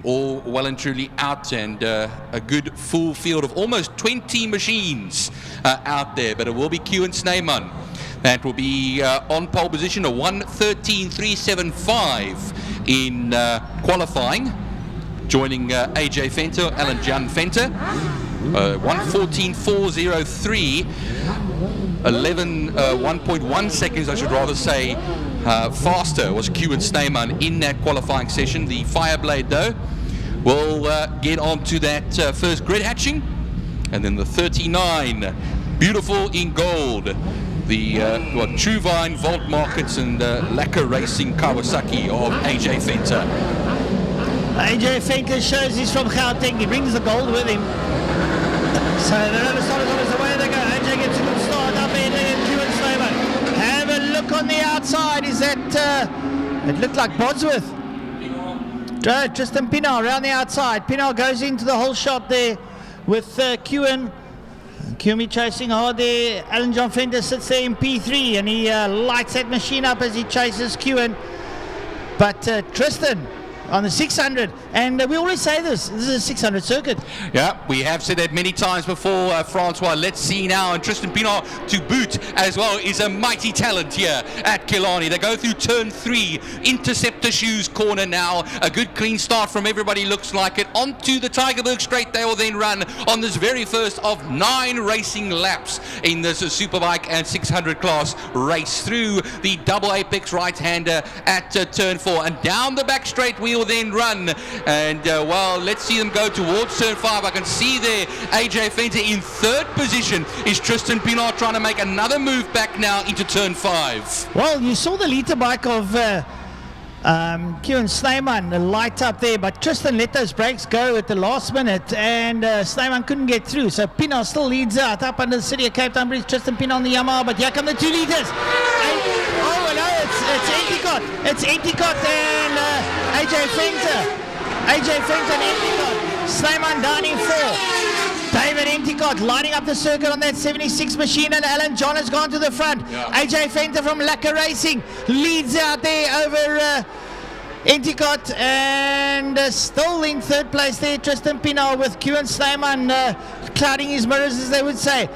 All well and truly out, and a good full field of almost 20 machines out there, but it will be Kewan Snyman that will be on pole position, a 1:13.375 in qualifying, joining AJ Venter, Alan Jan Venter, 1:14.403, 1.1 seconds I should rather say faster was Kewan Snyman in that qualifying session. The Fireblade though will get on to that first grid hatching, and then the 39, beautiful in gold, the Truvine, Volt Markets and Lacquer Racing Kawasaki of AJ Venter. AJ Venter shows he's from Gauteng. He brings the gold with him. So the rubber start is on his way they go. AJ gets a good start up in Kewan Snyman. Have a look on the outside. Is that it looked like Bodsworth. Tristan Pienaar around the outside. Pienaar goes into the whole shot there with Kewan. Kewan chasing hard there. Alan John Venter sits there in P3 and he lights that machine up as he chases Kewan. But Tristan on the 600, and we always say this is a 600 circuit. Yeah, we have said that many times before, Francois. Let's see now, and Tristan Pienaar to boot as well is a mighty talent here at Killarney. They go through turn 3, Interceptor Shoes corner now, a good clean start from everybody, looks like it, onto the Tygerberg straight. They will then run on this very first of 9 racing laps in this Superbike and 600 class race through the double apex right-hander at turn 4, and down the back straight wheel then run, and well, let's see them go towards turn 5. I can see there AJ Venter in 3rd position. Is Tristan Pienaar trying to make another move back now into turn 5? Well, you saw the liter bike of Kewan Snyman light up there, but Tristan let those brakes go at the last minute, and Snyman couldn't get through, so Pienaar still leads out up under the City of Cape Town Bridge. Tristan Pienaar on the Yamaha, but here come the 2 liters. Oh no, it's Endicott. It's Endicott and AJ Venter and Endicott. Snyman down in 4. David Endicott lining up the circuit on that 76 machine, and Alan John has gone to the front. Yeah. AJ Venter from Lacquer Racing leads out there over Endicott, and still in 3rd place there Tristan Pienaar with Kewan Snyman clouding his mirrors, as they would say.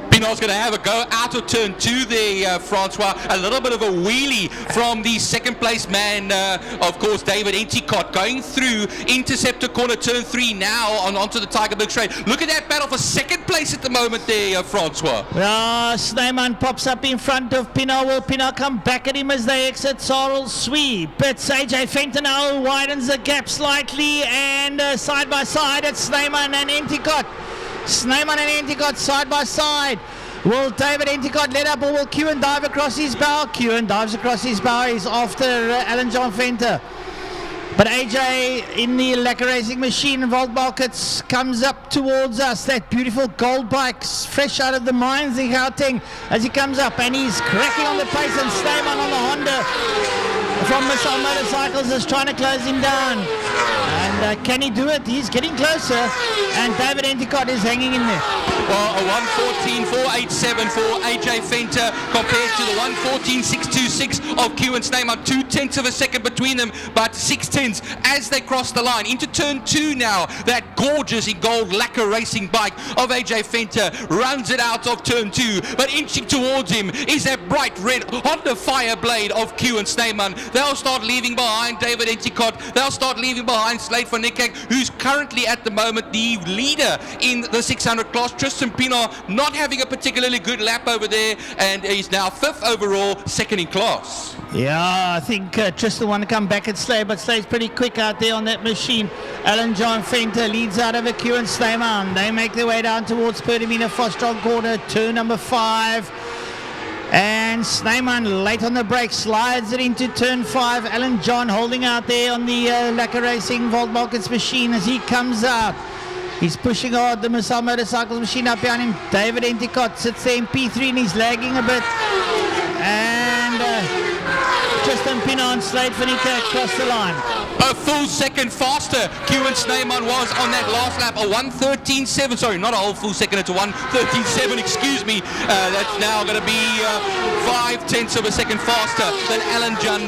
Pienaar's going to have a go out of turn 2 there, Francois. A little bit of a wheelie from the 2nd place man, of course, David Endicott, going through Interceptor corner turn 3 now onto the Tygerberg straight. Look at that battle for 2nd place at the moment there, Francois. Snyman pops up in front of Pienaar. Will Pienaar come back at him as they exit Sarl Sweep? It's AJ Venter now widens the gap slightly, and side by side it's Snyman and Endicott. Snyman and Endicott side by side. Will David Endicott let up, or will Kewan dive across his bow? Kewan dives across his bow. He's after Alan John Venter. But AJ in the Lacquer Racing machine and Volt Markets comes up towards us. That beautiful gold bike, fresh out of the mines in Gauteng, as he comes up, and he's cracking on the pace, and Snyman on the Honda from Missile Motorcycles is trying to close him down. And can he do it? He's getting closer, and David Endicott is hanging in there. Well, a 1:14.487 for AJ Venter compared to the 1:14.626 of Kewan Snyman. 0.2 of a second between them, but 0.6 as they cross the line into turn 2 now. That gorgeous in gold Lacquer Racing bike of AJ Venter runs it out of turn 2, but inching towards him is that bright red Honda Fireblade of Kewan Snyman. They'll start leaving behind David Endicott. They'll start leaving behind Slade van Niekerk, who's currently at the moment the leader in the 600 class. Tristan Pienaar not having a particularly good lap over there, and he's now 5th overall, 2nd in class. Yeah, I think Tristan want to come back at Slade, but Slade's pretty quick out there on that machine. Alan John Venter leads out over Kewan Snyman. They make their way down towards Perdamina Fostrom corner, turn number 5. And Snyman late on the brake, slides it into turn 5. Alan John holding out there on the Lacquer Racing Volt Markets machine as he comes out. He's pushing hard the Missile Motorcycles machine up behind him. David Endicott sits there in P3 and he's lagging a bit. And Tristan Pinot and Slade Fanica across the line. A full second faster, Kewan Snyman was on that last lap. A 1:13.7, sorry, not a whole full second, it's a 1:13.7, excuse me. That's now going to be 5/10 of a second faster than Alan John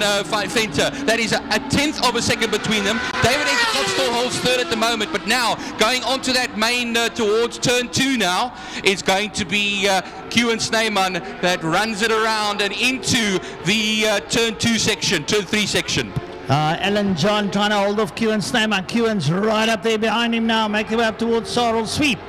Fenter. That is a 1/10 of a second between them. David Endicott still holds third at the moment, but now going onto that main towards turn 2 now, it's going to be Kewan Snyman that runs it around and into the turn 2 section, turn 3 section. Alan John trying to hold off Kewan Snyman. Kewan's right up there behind him now, making their way up towards Sorrel Sweep.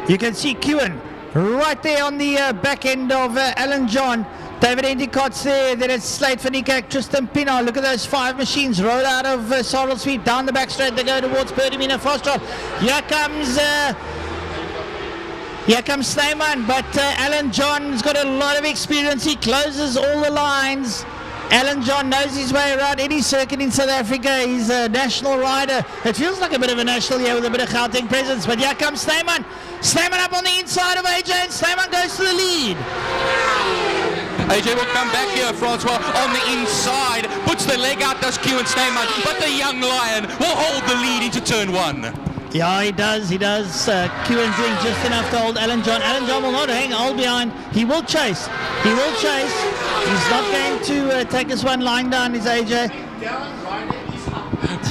You can see Kewan right there on the back end of Alan John. David Endicott's there. Then it's Slade Fanica, Tristan Pinot. Look at those 5 machines roll out of Sorrel Sweep down the back straight. They go towards Perdamina Fostrol. Here comes Snyman, but Alan John's got a lot of experience. He closes all the lines. Alan John knows his way around any circuit in South Africa. He's a national rider. It feels like a bit of a national here with a bit of Gauteng presence. But here comes Snyman. Snyman up on the inside of AJ, and Snyman goes to the lead. AJ will come back here, Francois, on the inside. Puts the leg out, does Kewan Snyman. But the young lion will hold the lead into turn 1. Yeah, he does. Kewan's doing just enough to hold Alan John. Alan John will not hold behind. He will chase. He's not going to take this one lying down, is AJ.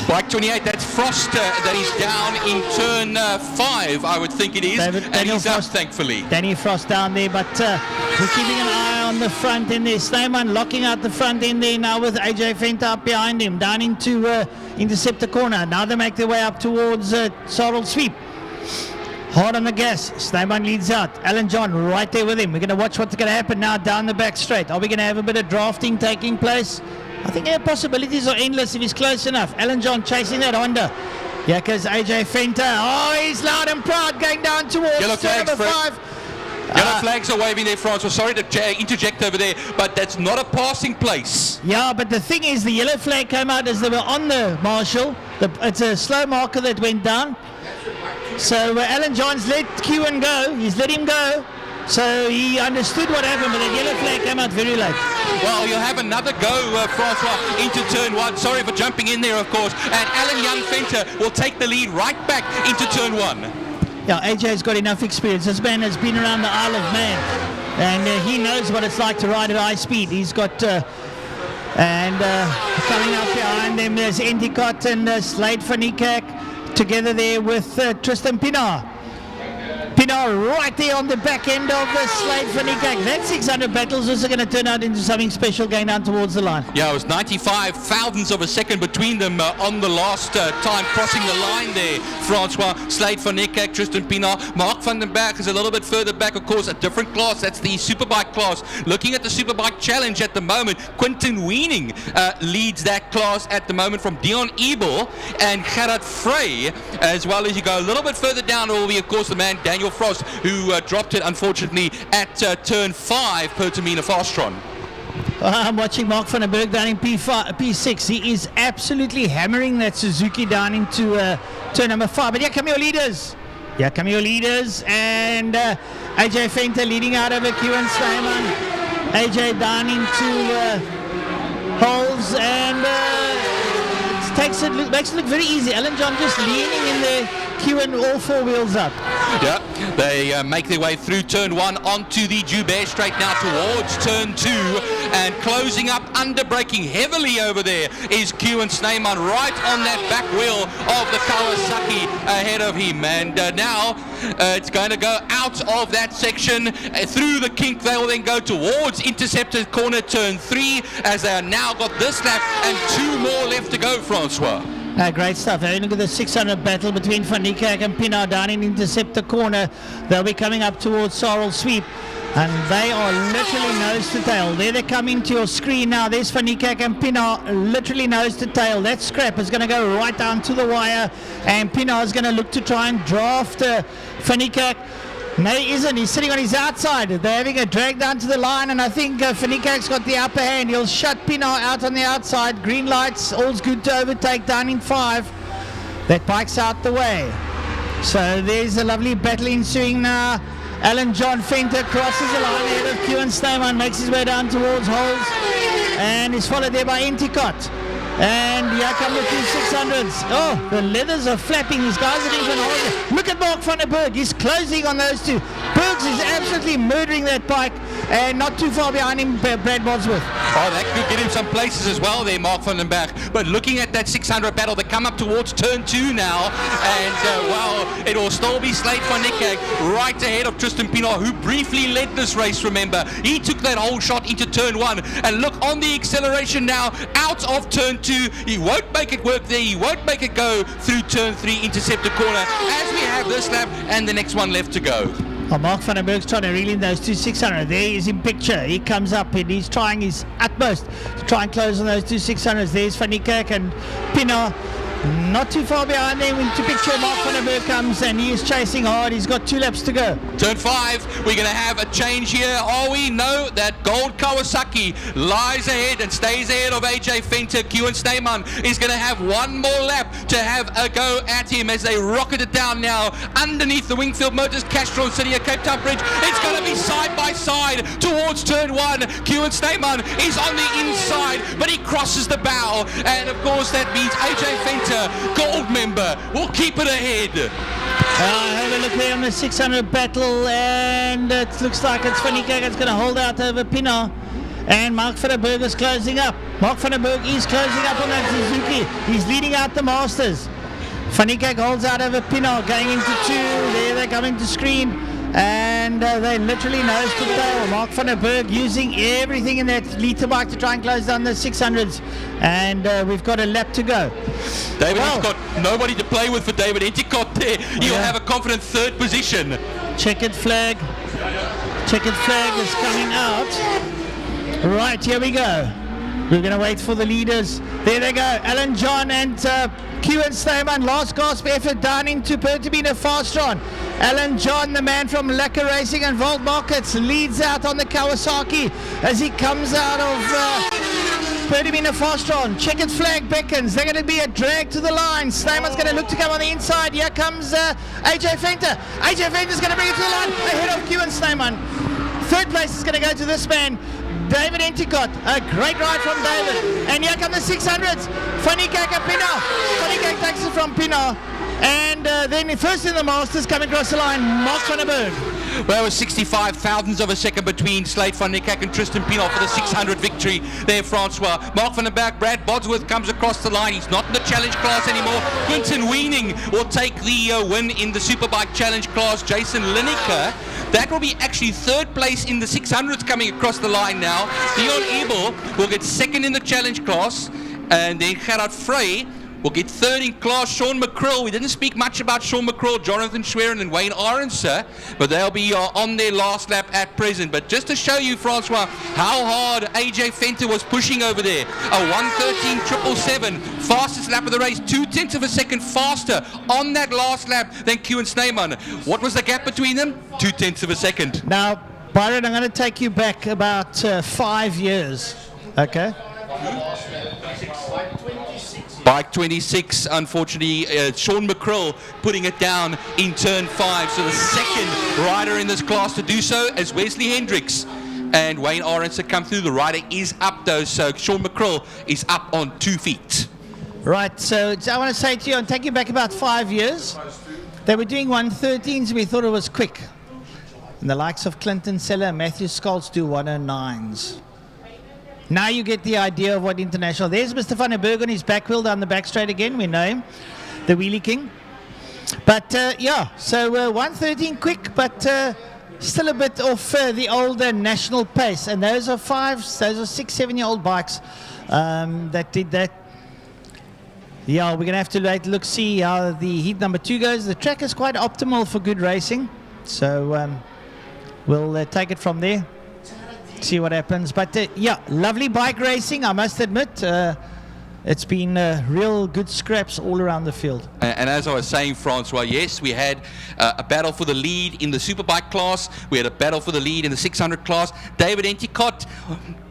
Bike 28, that's Frost that is down in turn 5, I would think it is. And he's up, thankfully. Danny Frost down there, but we're keeping an eye on the front end there. Snyman locking out the front end there now with AJ Fenter up behind him, down into Interceptor corner. Now they make their way up towards Sorrel Sweep. Hard on the gas. Snyman leads out. Alan John right there with him. We're going to watch what's going to happen now down the back straight. Are we going to have a bit of drafting taking place? I think the possibilities are endless if he's close enough. Alan John chasing that Honda. Yeah, because AJ Fenter. Oh, he's loud and proud going down towards number 5. Yellow flags are waving there, Francois. Sorry to interject over there, but that's not a passing place. Yeah, but the thing is, the yellow flag came out as they were on the marshal. It's a slow marker that went down. So Alan John's let Kewan go. He's let him go. So he understood what happened, but the yellow flag came out very late. Well, you'll have another go, Francois, into turn 1. Sorry for jumping in there, of course. And Alan Young Fenter will take the lead right back into turn 1. Yeah, AJ's got enough experience. This man has been around the Isle of Man, and he knows what it's like to ride at high speed. He's got, coming up behind them, there's Endicott and Slade Fanica together there with Tristan Pinot. Pinot right there on the back end of the Slade Fanica. That 600 battles is going to turn out into something special going down towards the line. Yeah, it was 95 thousandths of a second between them on the last time crossing the line there. Francois, Slade Fanica, Tristan Pinot. Mark van den Berg is a little bit further back, of course, a different class. That's the Superbike class. Looking at the Superbike Challenge at the moment, Quinton Weening leads that class at the moment from Dion Ebel and Gerard Frey. As well as you go a little bit further down, will be, of course, the man Daniel Frost, who dropped it, unfortunately, at turn 5, Perdamina Fostrol. I'm watching Mark van den Berg down in P6. He is absolutely hammering that Suzuki down into turn number 5. But here come your leaders. And AJ Fenter leading out over Kewan Snyman. AJ down into holes, and makes it look very easy. Alan John just leaning in there. Kewan all 4 wheels up. Yeah, they make their way through turn 1 onto the Joubert straight now towards turn 2, and closing up, under braking heavily over there is Kewan Snyman right on that back wheel of the Kawasaki ahead of him. And now it's going to go out of that section through the kink. They will then go towards Interceptor corner turn 3, as they are now got this lap and 2 more left to go, Francois. Great stuff. Look at the 600 battle between Fanica and Pinot down in Interceptor corner. They'll be coming up towards Sorrel Sweep, and they are literally nose to tail. There they come into your screen now. There's Fanica and Pinot, literally nose to tail. That scrap is going to go right down to the wire, and Pinot is going to look to try and draft Fanica. No, he isn't. He's sitting on his outside. They're having a drag down to the line, and I think Fanicak's got the upper hand. He'll shut Pinot out on the outside. Green lights, all's good to overtake down in 5. That bike's out the way. So there's a lovely battle ensuing now. Alan John Fenter crosses the line ahead of Kieran Steyman, makes his way down towards Holes, and is followed there by Inticott. And here come the 2600s. Oh, the leathers are flapping. These guys are even harder. Look at Mark van der Berg. He's closing on those two. Bergs is absolutely murdering that bike, and not too far behind him, Brad Bosworth. Oh, that could get him some places as well there, Mark van den Berg. But looking at that 600 battle, they come up towards turn 2 now. And, well, it will still be Slate van Niekerk right ahead of Tristan Pienaar, who briefly led this race, remember. He took that whole shot into turn 1. And look on the acceleration now, out of turn 2. He won't make it work there. He won't make it go through turn 3, interceptor corner, as we have this lap and the next one left to go. Oh, Mark van der Berg's trying to reel in those two 600. There he is in picture. He comes up and he's trying his utmost to try and close on those two 600s. There's Van Niekerk and Pienaar. Not too far behind them into picture. Mark van der Berg comes and he is chasing hard. He's got 2 laps to go. Turn 5, we're going to have a change here. Are we? No, that gold Kawasaki lies ahead and stays ahead of AJ Venter. Kieran Steyman is going to have one more lap to have a go at him as they rocket it down now underneath the Wingfield Motors Castron City at Cape Town Bridge. It's going to be side by side towards turn 1. Kieran Steyman is on the inside, but he crosses the bow, and of course that means AJ Venter, gold member, will keep it ahead. Have a look there on the 600 battle, and it looks like it's Van Niekerk that's going to hold out over Pienaar, and Mark van der Berg is closing up. Mark van der Berg is closing up on that Suzuki. He's leading out the Masters. Van Niekerk holds out over Pienaar, going into 2. There they're coming to screen, and they literally nose to tail. Mark van der Berg using everything in that liter bike to try and close down the 600s, and we've got a lap to go. David has got nobody to play with for David Inticott there. He'll have a confident 3rd position. Checkered flag. Checkered flag is coming out. Right, here we go. We're going to wait for the leaders. There they go. Alan John and Kieran Steyman. Last gasp effort down into Pertamina Fastron. Alan John, the man from Lacquer Racing and Volt Markets, leads out on the Kawasaki as he comes out of Pertamina Fastron. Checkered flag beckons. They're going to be a drag to the line. Steyman's going to look to come on the inside. Here comes AJ Venter. AJ Venter's going to bring it to the line ahead of Kieran Steyman. 3rd place is going to go to this man, David Inticott. A great ride from David. And here come the 600s. Van Niekerk and Pienaar. Van Niekerk takes it from Pienaar. And then first in the Masters coming across the line, Mark van der Berg. Well, it was 65 thousandths of a second between Slate van Niekerk and Tristan Pienaar for the 600 victory there, Francois. Mark van der Berg, Brad Bosworth comes across the line. He's not in the challenge class anymore. Quinton Weening will take the win in the Superbike challenge class. Jason Lineker, that will be actually 3rd place in the 600s coming across the line now. Dion Ebel will get 2nd in the challenge class, and then Gerard Frey will get 3rd in class. Sean McCrill, we didn't speak much about Sean McCrill, Jonathan Schwerin and Wayne Aronser, but they'll be on their last lap at present. But just to show you, Francois, how hard AJ Venter was pushing over there. A 1:13.777, fastest lap of the race, 0.2 of a second faster on that last lap than Kieran Steyman. What was the gap between them? 0.2 of a second. Now, Byron, I'm going to take you back about 5 years, okay? Bike 26, unfortunately, Sean McCrill putting it down in turn 5. So the 2nd rider in this class to do so as Wesley Hendricks and Wayne Aronson come through. The rider is up though, so Sean McCrill is up on 2 feet. Right, so I want to say to you, and take you back about 5 years, they were doing 113s, we thought it was quick. And the likes of Clinton Seller and Matthew Scholz do 109s. Now you get the idea of what international. There's Mr. Van der Berg on his back wheel down the back straight again. We know him, the Wheelie King. But yeah, so 113 quick, but still a bit off the older national pace. And those are 6, 7-year-old bikes that did that. Yeah, we're going to have to look, see how the heat number 2 goes. The track is quite optimal for good racing. So we'll take it from there. See what happens. But yeah, lovely bike racing, I must admit. It's been real good scraps all around the field. And as I was saying, Francois, yes, we had a battle for the lead in the Superbike class. We had a battle for the lead in the 600 class. David Inticott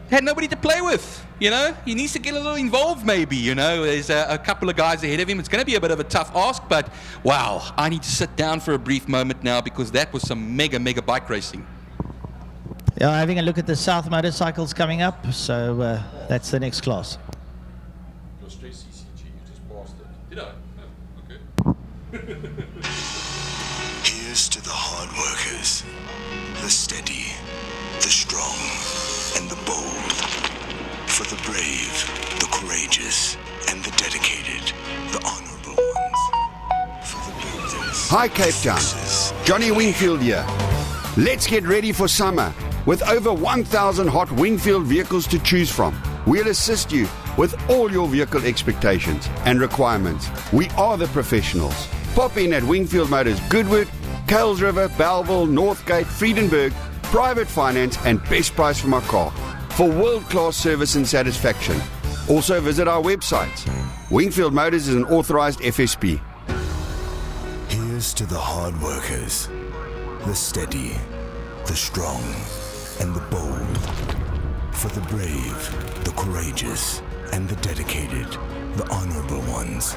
had nobody to play with. You know, he needs to get a little involved maybe, you know. There's a couple of guys ahead of him. It's going to be a bit of a tough ask, but wow, I need to sit down for a brief moment now because that was some mega bike racing. Yeah, having a look at the South motorcycles coming up, so that's the next class. Your stress ECG, you just passed it. Did I? Oh, okay. Here's to the hard workers, the steady, the strong, and the bold. For the brave, the courageous, and the dedicated, the honorable ones. For the builders. Hi Cape Town, Johnny Wingfield here. Let's get ready for summer. With over 1,000 hot Wingfield vehicles to choose from, we'll assist you with all your vehicle expectations and requirements. We are the professionals. Pop in at Wingfield Motors Goodwood, Kales River, Belleville, Northgate, Friedenberg, private finance and best price for my car for world-class service and satisfaction. Also visit our websites. Wingfield Motors is an authorized FSP. Here's to the hard workers, the steady, the strong, and the bold. For the brave, the courageous, and the dedicated, the honorable ones.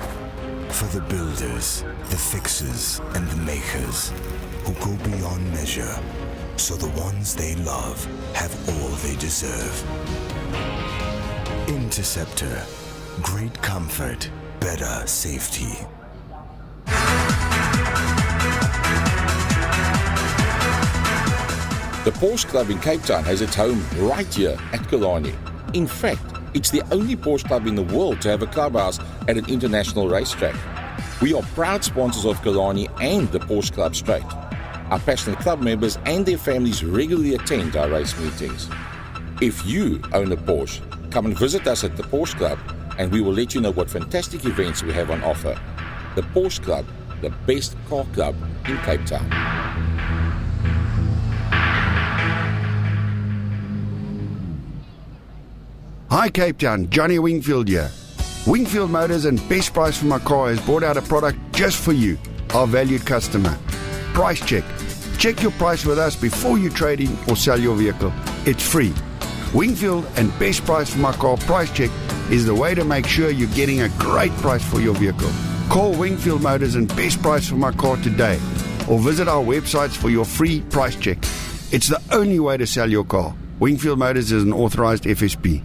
For the builders, the fixers, and the makers who go beyond measure so the ones they love have all they deserve. Interceptor, great comfort, better safety. The Porsche Club in Cape Town has its home right here at Killarney. In fact, it's the only Porsche club in the world to have a clubhouse at an international racetrack. We are proud sponsors of Killarney and the Porsche Club Straight. Our passionate club members and their families regularly attend our race meetings. If you own a Porsche, come and visit us at the Porsche Club and we will let you know what fantastic events we have on offer. The Porsche Club, the best car club in Cape Town. Hi Cape Town, Johnny Wingfield here. Wingfield Motors and Best Price for My Car has brought out a product just for you, our valued customer. Price check. Check your price with us before you trade in or sell your vehicle. It's free. Wingfield and Best Price for My Car price check is the way to make sure you're getting a great price for your vehicle. Call Wingfield Motors and Best Price for My Car today or visit our websites for your free price check. It's the only way to sell your car. Wingfield Motors is an authorized FSP.